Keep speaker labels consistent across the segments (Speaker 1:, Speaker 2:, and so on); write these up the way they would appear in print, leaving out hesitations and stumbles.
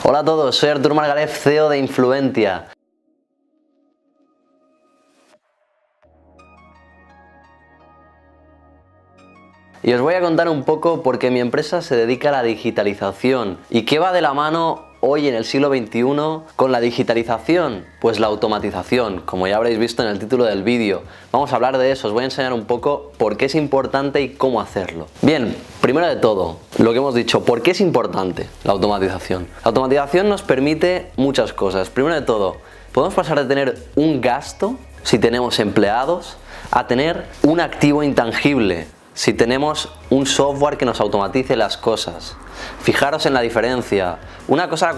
Speaker 1: Hola a todos, soy Artur Margalef, CEO de Influentia. Y os voy a contar un poco por qué mi empresa se dedica a la digitalización y qué va de la mano hoy en el siglo XXI con la digitalización. Pues la automatización, como ya habréis visto en el título del vídeo. Vamos a hablar de eso, os voy a enseñar un poco por qué es importante y cómo hacerlo. Bien, primero de todo, lo que hemos dicho, ¿por qué es importante la automatización? La automatización nos permite muchas cosas. Primero de todo, podemos pasar de tener un gasto, si tenemos empleados, a tener un activo intangible, si tenemos un software que nos automatice las cosas. Fijaros en la diferencia. Una cosa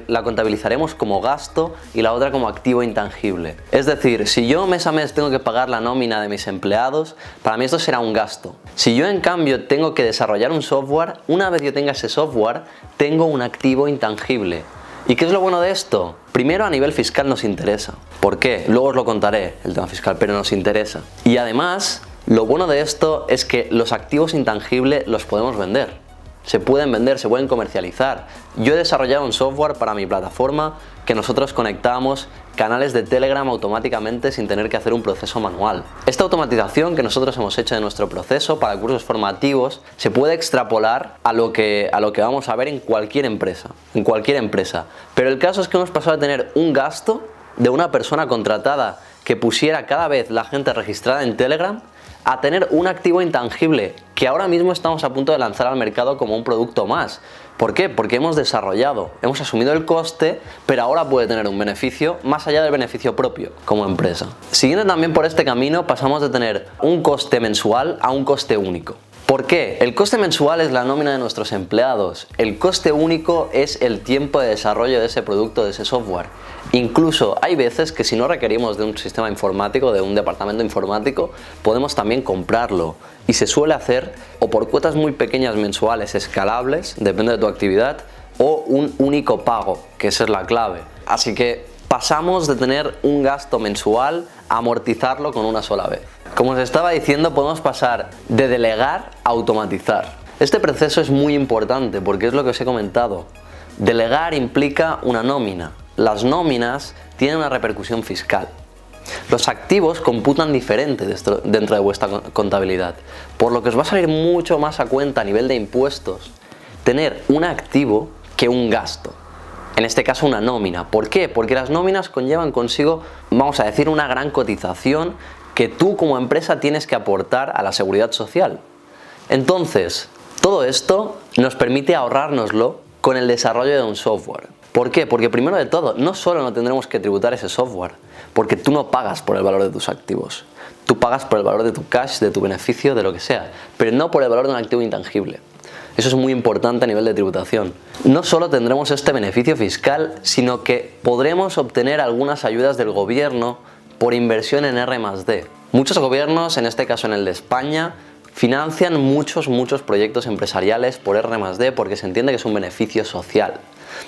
Speaker 1: la contabilizaremos como gasto y la otra como activo intangible. Es decir, si yo mes a mes tengo que pagar la nómina de mis empleados, para mí esto será un gasto. Si yo en cambio tengo que desarrollar un software, una vez yo tenga ese software, tengo un activo intangible. ¿Y qué es lo bueno de esto? Primero, a nivel fiscal nos interesa. ¿Por qué? Luego os lo contaré, el tema fiscal, pero nos interesa. Y además, lo bueno de esto es que los activos intangibles los podemos vender. Se pueden vender, se pueden comercializar. Yo he desarrollado un software para mi plataforma que nosotros conectamos canales de Telegram automáticamente sin tener que hacer un proceso manual. Esta automatización que nosotros hemos hecho de nuestro proceso para cursos formativos se puede extrapolar a lo que vamos a ver en cualquier empresa. Pero el caso es que hemos pasado a tener un gasto de una persona contratada que pusiera cada vez la gente registrada en Telegram a tener un activo intangible que ahora mismo estamos a punto de lanzar al mercado como un producto más. ¿Por qué? Porque hemos desarrollado, hemos asumido el coste, pero ahora puede tener un beneficio más allá del beneficio propio como empresa. Siguiendo también por este camino, pasamos de tener un coste mensual a un coste único. ¿Por qué? El coste mensual es la nómina de nuestros empleados. El coste único es el tiempo de desarrollo de ese producto, de ese software. Incluso hay veces que si no requerimos de un sistema informático, de un departamento informático, podemos también comprarlo. Y se suele hacer o por cuotas muy pequeñas mensuales escalables, depende de tu actividad, o un único pago, que esa es la clave. Así que pasamos de tener un gasto mensual a amortizarlo con una sola vez. Como os estaba diciendo, podemos pasar de delegar a automatizar. Este proceso es muy importante porque es lo que os he comentado. Delegar implica una nómina. Las nóminas tienen una repercusión fiscal. Los activos computan diferente dentro de vuestra contabilidad, por lo que os va a salir mucho más a cuenta a nivel de impuestos tener un activo que un gasto. En este caso una nómina. ¿Por qué? Porque las nóminas conllevan consigo, vamos a decir, una gran cotización que tú como empresa tienes que aportar a la seguridad social. Entonces, todo esto nos permite ahorrárnoslo con el desarrollo de un software. ¿Por qué? Porque primero de todo, no solo no tendremos que tributar ese software, porque tú no pagas por el valor de tus activos. Tú pagas por el valor de tu cash, de tu beneficio, de lo que sea, pero no por el valor de un activo intangible. Eso es muy importante a nivel de tributación. No solo tendremos este beneficio fiscal, sino que podremos obtener algunas ayudas del gobierno por inversión en R+D. Muchos gobiernos, en este caso en el de España, financian muchos proyectos empresariales por R+D porque se entiende que es un beneficio social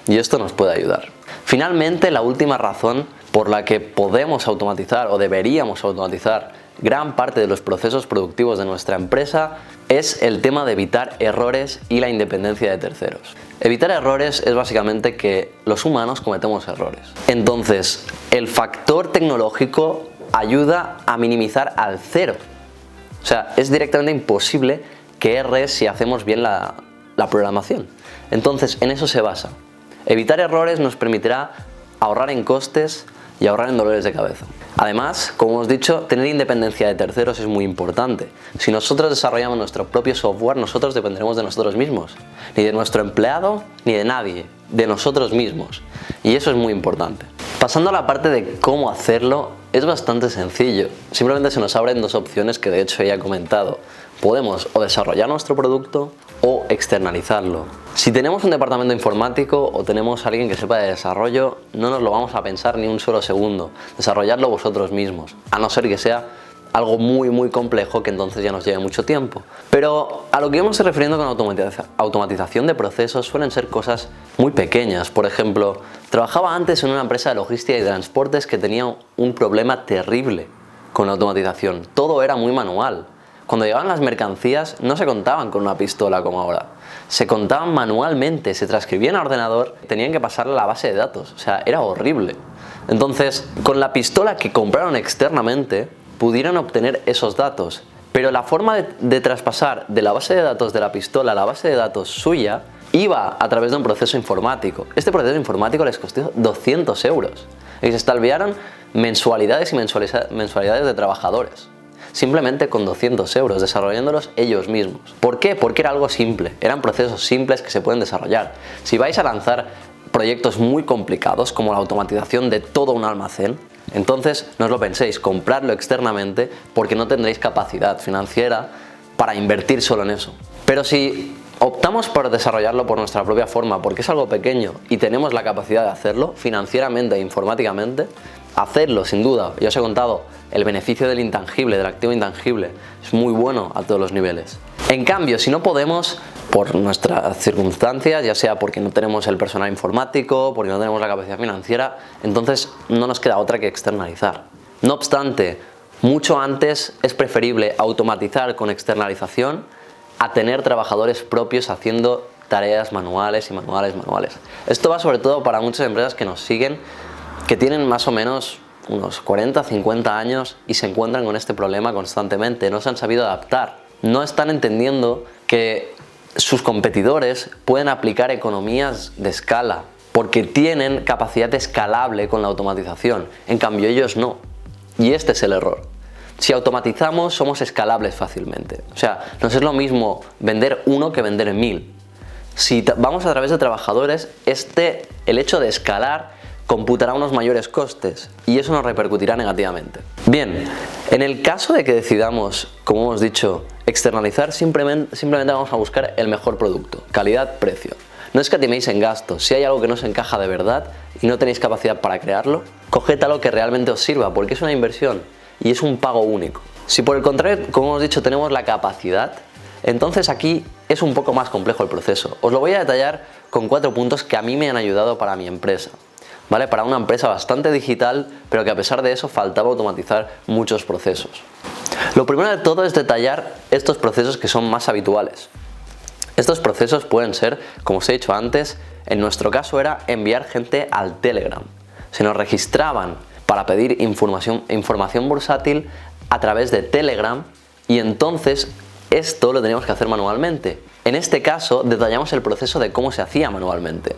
Speaker 1: y esto nos puede ayudar. Finalmente, la última razón por la que podemos automatizar o deberíamos automatizar gran parte de los procesos productivos de nuestra empresa es el tema de evitar errores y la independencia de terceros. Evitar errores es básicamente que los humanos cometemos errores. Entonces, el factor tecnológico ayuda a minimizar al cero. O sea, es directamente imposible que erres si hacemos bien la programación. Entonces, en eso se basa. Evitar errores nos permitirá ahorrar en costes y ahorrar en dolores de cabeza. Además, como hemos dicho, tener independencia de terceros es muy importante. Si nosotros desarrollamos nuestro propio software, nosotros dependeremos de nosotros mismos. Ni de nuestro empleado, ni de nadie. De nosotros mismos. Y eso es muy importante. Pasando a la parte de cómo hacerlo, es bastante sencillo. Simplemente se nos abren dos opciones que de hecho ya he comentado. Podemos o desarrollar nuestro producto o externalizarlo. Si tenemos un departamento informático o tenemos a alguien que sepa de desarrollo, no nos lo vamos a pensar ni un solo segundo. Desarrollarlo vosotros mismos, a no ser que sea algo muy complejo que entonces ya nos lleve mucho tiempo. Pero a lo que yo me estoy refiriendo con automatización de procesos suelen ser cosas muy pequeñas. Por ejemplo, trabajaba antes en una empresa de logística y transportes que tenía un problema terrible con la automatización. Todo era muy manual. Cuando llegaban las mercancías no se contaban con una pistola como ahora. Se contaban manualmente, se transcribían a ordenador, tenían que pasarle a la base de datos. O sea, era horrible. Entonces, con la pistola que compraron externamente, pudieron obtener esos datos. Pero la forma de traspasar de la base de datos de la pistola a la base de datos suya iba a través de un proceso informático. Este proceso informático les costó 200 euros. Y se extraviaron mensualidades y mensualidades de trabajadores. Simplemente con 200 euros, desarrollándolos ellos mismos. ¿Por qué? Porque era algo simple, eran procesos simples que se pueden desarrollar. Si vais a lanzar proyectos muy complicados como la automatización de todo un almacén, entonces no os lo penséis, compradlo externamente porque no tendréis capacidad financiera para invertir solo en eso. Pero si optamos por desarrollarlo por nuestra propia forma, porque es algo pequeño y tenemos la capacidad de hacerlo financieramente e informáticamente, hacerlo sin duda. Ya os he contado, el beneficio del intangible, del activo intangible, es muy bueno a todos los niveles. En cambio, si no podemos, por nuestras circunstancias, ya sea porque no tenemos el personal informático, porque no tenemos la capacidad financiera, entonces no nos queda otra que externalizar. No obstante, mucho antes es preferible automatizar con externalización a tener trabajadores propios haciendo tareas manuales y manuales. Esto va sobre todo para muchas empresas que nos siguen, que tienen más o menos unos 40, 50 años y se encuentran con este problema constantemente, no se han sabido adaptar, no están entendiendo que sus competidores pueden aplicar economías de escala porque tienen capacidad escalable con la automatización, en cambio ellos no, y este es el error. Si automatizamos somos escalables fácilmente, o sea, no es lo mismo vender uno que vender 1000. Si vamos a través de trabajadores, el hecho de escalar computará unos mayores costes y eso nos repercutirá negativamente. Bien, en el caso de que decidamos, como hemos dicho, externalizar, simplemente vamos a buscar el mejor producto, calidad, precio. No escatiméis en gastos. Si hay algo que no os encaja de verdad y no tenéis capacidad para crearlo, coged algo que realmente os sirva, porque es una inversión y es un pago único. Si por el contrario, como hemos dicho, tenemos la capacidad, entonces aquí es un poco más complejo el proceso. Os lo voy a detallar con 4 puntos que a mí me han ayudado para mi empresa. ¿Vale? Para una empresa bastante digital, pero que a pesar de eso faltaba automatizar muchos procesos. Lo primero de todo es detallar estos procesos que son más habituales. Estos procesos pueden ser, como os he dicho antes, en nuestro caso era enviar gente al Telegram. Se nos registraban para pedir información bursátil a través de Telegram y entonces esto lo teníamos que hacer manualmente. En este caso detallamos el proceso de cómo se hacía manualmente.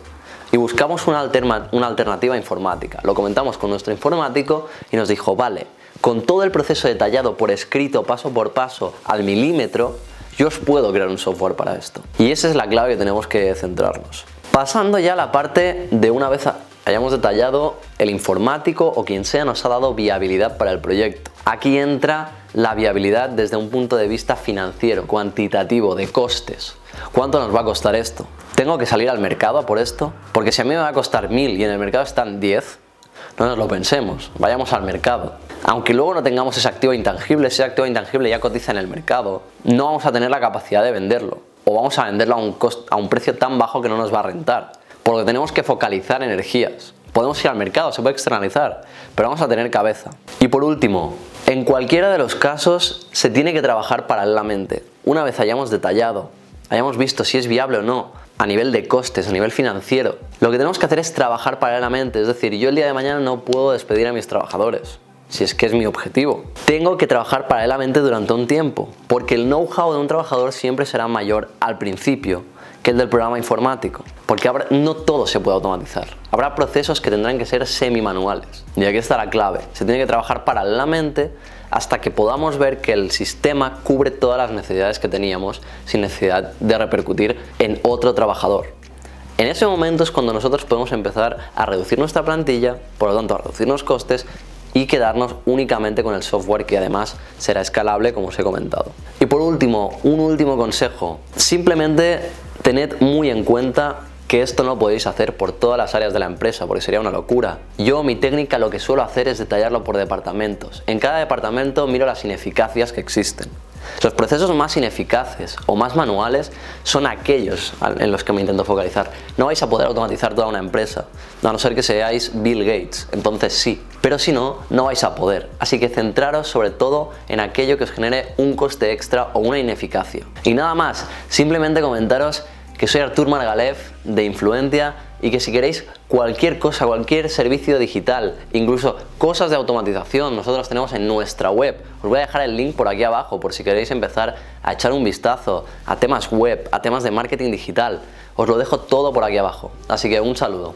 Speaker 1: Y buscamos una alternativa informática. Lo comentamos con nuestro informático y nos dijo, vale, con todo el proceso detallado por escrito, paso por paso, al milímetro, yo os puedo crear un software para esto. Y esa es la clave que tenemos que centrarnos. Pasando ya a la parte de una vez hayamos detallado, el informático o quien sea nos ha dado viabilidad para el proyecto. Aquí entra la viabilidad desde un punto de vista financiero, cuantitativo, de costes. ¿Cuánto nos va a costar esto? ¿Tengo que salir al mercado a por esto? Porque si a mí me va a costar 1000 y en el mercado están 10, no nos lo pensemos, vayamos al mercado. Aunque luego no tengamos ese activo intangible ya cotiza en el mercado, no vamos a tener la capacidad de venderlo. O vamos a venderlo a un precio tan bajo que no nos va a rentar. Porque tenemos que focalizar energías. Podemos ir al mercado, se puede externalizar, pero vamos a tener cabeza. Y por último, en cualquiera de los casos se tiene que trabajar paralelamente. Una vez hayamos detallado, hayamos visto si es viable o no, a nivel de costes, a nivel financiero, lo que tenemos que hacer es trabajar paralelamente. Es decir, yo el día de mañana no puedo despedir a mis trabajadores, si es que es mi objetivo. Tengo que trabajar paralelamente durante un tiempo, porque el know-how de un trabajador siempre será mayor al principio que el del programa informático, porque no todo se puede automatizar. Habrá procesos que tendrán que ser semi-manuales. Y aquí está la clave. Se tiene que trabajar paralelamente hasta que podamos ver que el sistema cubre todas las necesidades que teníamos sin necesidad de repercutir en otro trabajador. En ese momento es cuando nosotros podemos empezar a reducir nuestra plantilla, por lo tanto a reducir los costes y quedarnos únicamente con el software que además será escalable, como os he comentado. Y por último, un último consejo. Simplemente tened muy en cuenta que esto no lo podéis hacer por todas las áreas de la empresa porque sería una locura. Yo, mi técnica, lo que suelo hacer es detallarlo por departamentos. En cada departamento miro las ineficacias que existen. Los procesos más ineficaces o más manuales son aquellos en los que me intento focalizar. No vais a poder automatizar toda una empresa, a no ser que seáis Bill Gates, entonces sí. Pero si no, no vais a poder. Así que centraros sobre todo en aquello que os genere un coste extra o una ineficacia. Y nada más, simplemente comentaros que soy Artur Margalef de Influentia y que si queréis cualquier cosa, cualquier servicio digital, incluso cosas de automatización, nosotros tenemos en nuestra web. Os voy a dejar el link por aquí abajo por si queréis empezar a echar un vistazo a temas web, a temas de marketing digital. Os lo dejo todo por aquí abajo. Así que un saludo.